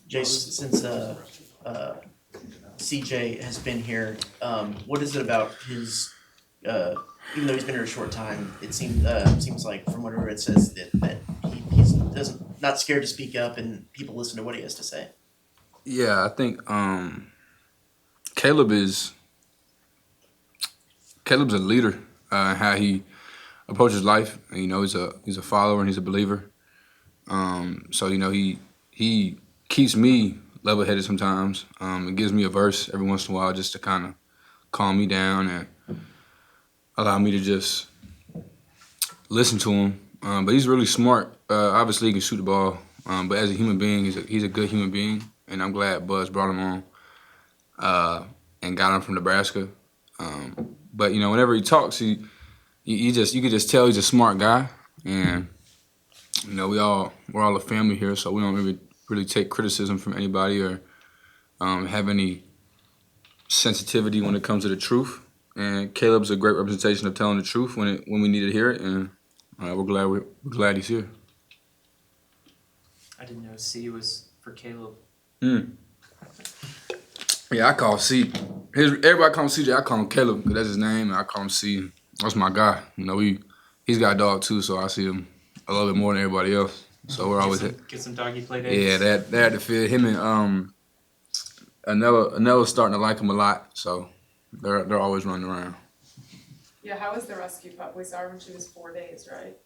Jace, since CJ has been here, what is it about his? Even though he's been here a short time, it seems like from whatever it says that he's doesn't not scared to speak up and people listen to what he has to say. Yeah, I think Caleb is Caleb's a leader. How he approaches life, and, he's a follower and he's a believer. So he keeps me level-headed sometimes. It gives me a verse every once in a while just to kind of calm me down and allow me to just listen to him. But he's really smart. Obviously, he can shoot the ball. But as a human being, he's a good human being, and I'm glad Buzz brought him on and got him from Nebraska. But whenever he talks, you could just tell he's a smart guy, and we're all a family here, so we don't really take criticism from anybody or have any sensitivity when it comes to the truth. And Caleb's a great representation of telling the truth when we need to hear it, and we're glad he's here. I didn't know C was for Caleb. Yeah, I call C. Everybody call him CJ. I call him Caleb because that's his name, and I call him C. That's my guy. He's got a dog too, so I see him a little bit more than everybody else. So we're always get some doggy play days. Yeah, they had to fit him and Anella's starting to like him a lot, so they're always running around. Yeah, how was the rescue pup? We saw her when she was 4 days, right?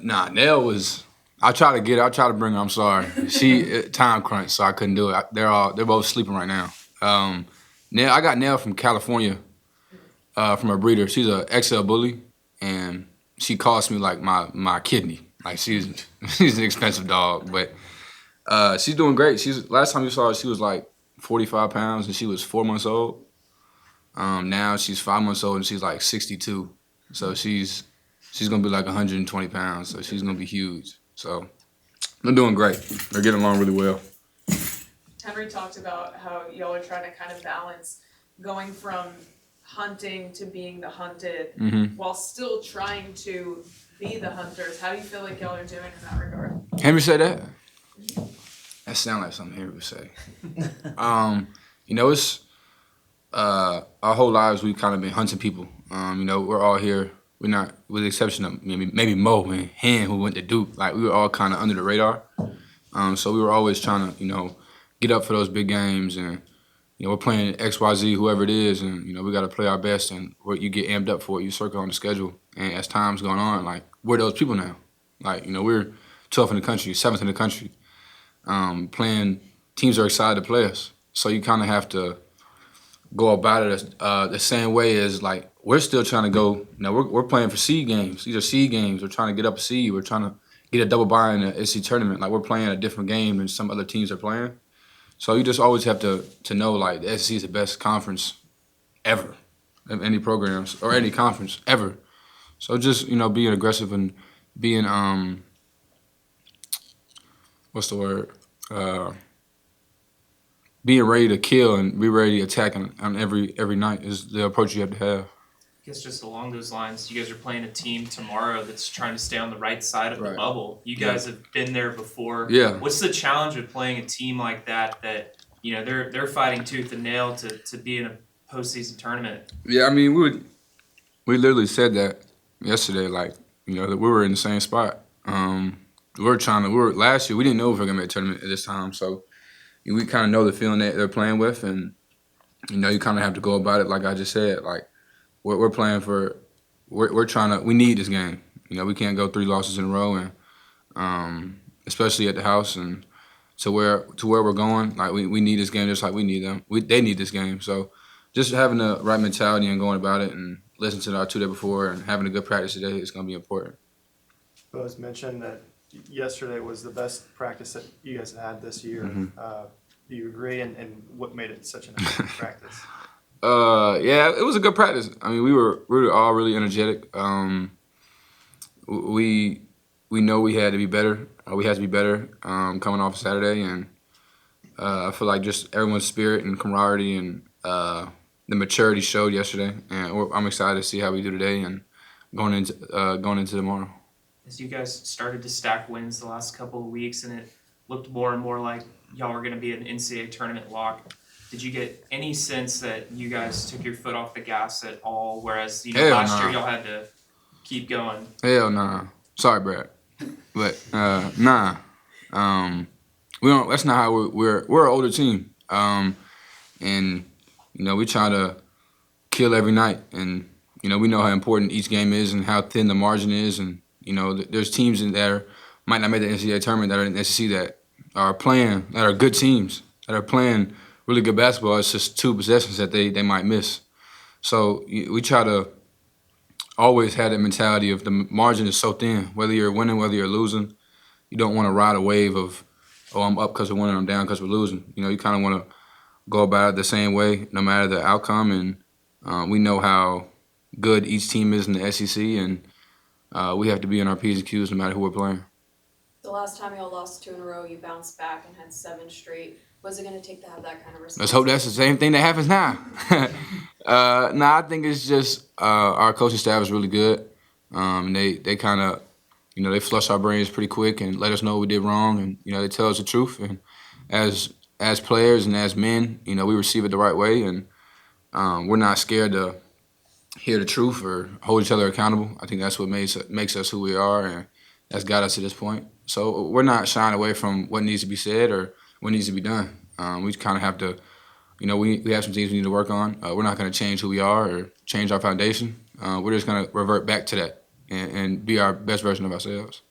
Nell was. I try to bring her. I'm sorry. She time crunch, so I couldn't do it. They're both sleeping right now. Nell, I got Nell from California, from a breeder. She's a XL bully, and she cost me like my kidney. Like she's an expensive dog, but she's doing great. Last time you saw her, she was like 45 pounds, and she was 4 months old. Now she's 5 months old, and she's like 62. So she's gonna be like 120 pounds. So she's gonna be huge. So they're doing great. They're getting along really well. Henry talked about how y'all are trying to kind of balance going from hunting to being the hunted while still trying to be the hunters. How do you feel like y'all are doing in that regard? Henry said that? That sounds like something Henry would say. It's our whole lives we've kind of been hunting people. We're all here. We're not, with the exception of maybe Mo and Hen who went to Duke. Like we were all kind of under the radar. So we were always trying to get up for those big games, and we're playing XYZ, whoever it is, and we got to play our best. And what you get amped up for it, you circle on the schedule. And as time's going on, like we're those people now. Like we're 12th in the country, 7th in the country. Playing teams are excited to play us, so you kind of have to go about it the same way as like we're still trying to go. We're playing for seed games. These are seed games. We're trying to get up a seed. We're trying to get a double bye in the NCAA tournament. Like we're playing a different game than some other teams are playing. So you just always have to know like the SEC is the best conference ever of any programs or any conference ever. So just being aggressive and being what's the word? Being ready to kill and be ready to attack on every night is the approach you have to have. I guess just along those lines, you guys are playing a team tomorrow that's trying to stay on the right side of the bubble. You guys have been there before. Yeah. What's the challenge with playing a team like that they're fighting tooth and nail to be in a postseason tournament? Yeah, I mean we literally said that yesterday, like, that we were in the same spot. Last year we didn't know if we were gonna make a tournament at this time, so we kind of know the feeling that they're playing with, and you kind of have to go about it like I just said. Like we're playing for, we need this game. We can't go 3 losses in a row, and especially at the house and to where we're going. Like we need this game just like we need them. They need this game. So just having the right mentality and going about it and listening to our 2 days before and having a good practice today is going to be important. Buzz mentioned that yesterday was the best practice that you guys had this year. Do you agree? And what made it such an amazing practice? Yeah, it was a good practice. I mean, we were all really energetic. We know we had to be better. We had to be better coming off Saturday, and I feel like just everyone's spirit and camaraderie and the maturity showed yesterday. And I'm excited to see how we do today and going into tomorrow. As you guys started to stack wins the last couple of weeks, and it looked more and more like y'all were going to be an NCAA tournament lock. Did you get any sense that you guys took your foot off the gas at all? Whereas Hell last nah. year y'all had to keep going. Hell nah. Sorry, Brad, but nah. We don't. That's not how we're an older team. And we try to kill every night, and we know how important each game is and how thin the margin is, and there's teams that might not make the NCAA tournament that are in the SEC that are playing, that are good teams, that are playing really good basketball. It's just 2 possessions that they might miss. So we try to always have that mentality of the margin is so thin. Whether you're winning, whether you're losing, you don't want to ride a wave of, oh, I'm up because we're winning, I'm down because we're losing. You kind of want to go about it the same way, no matter the outcome. And we know how good each team is in the SEC, and we have to be in our P's and Q's no matter who we're playing. The last time y'all lost 2 in a row, you bounced back and had 7 straight. What's it going to take to have that kind of response? Let's hope that's the same thing that happens now. I think it's just our coaching staff is really good. They kind of, they flush our brains pretty quick and let us know what we did wrong, and they tell us the truth. And as players and as men, we receive it the right way, and we're not scared to hear the truth or hold each other accountable. I think that's what makes us who we are, and that's got us to this point. So we're not shying away from what needs to be said or what needs to be done. We kind of have to, we have some things we need to work on. We're not going to change who we are or change our foundation. We're just going to revert back to that and be our best version of ourselves.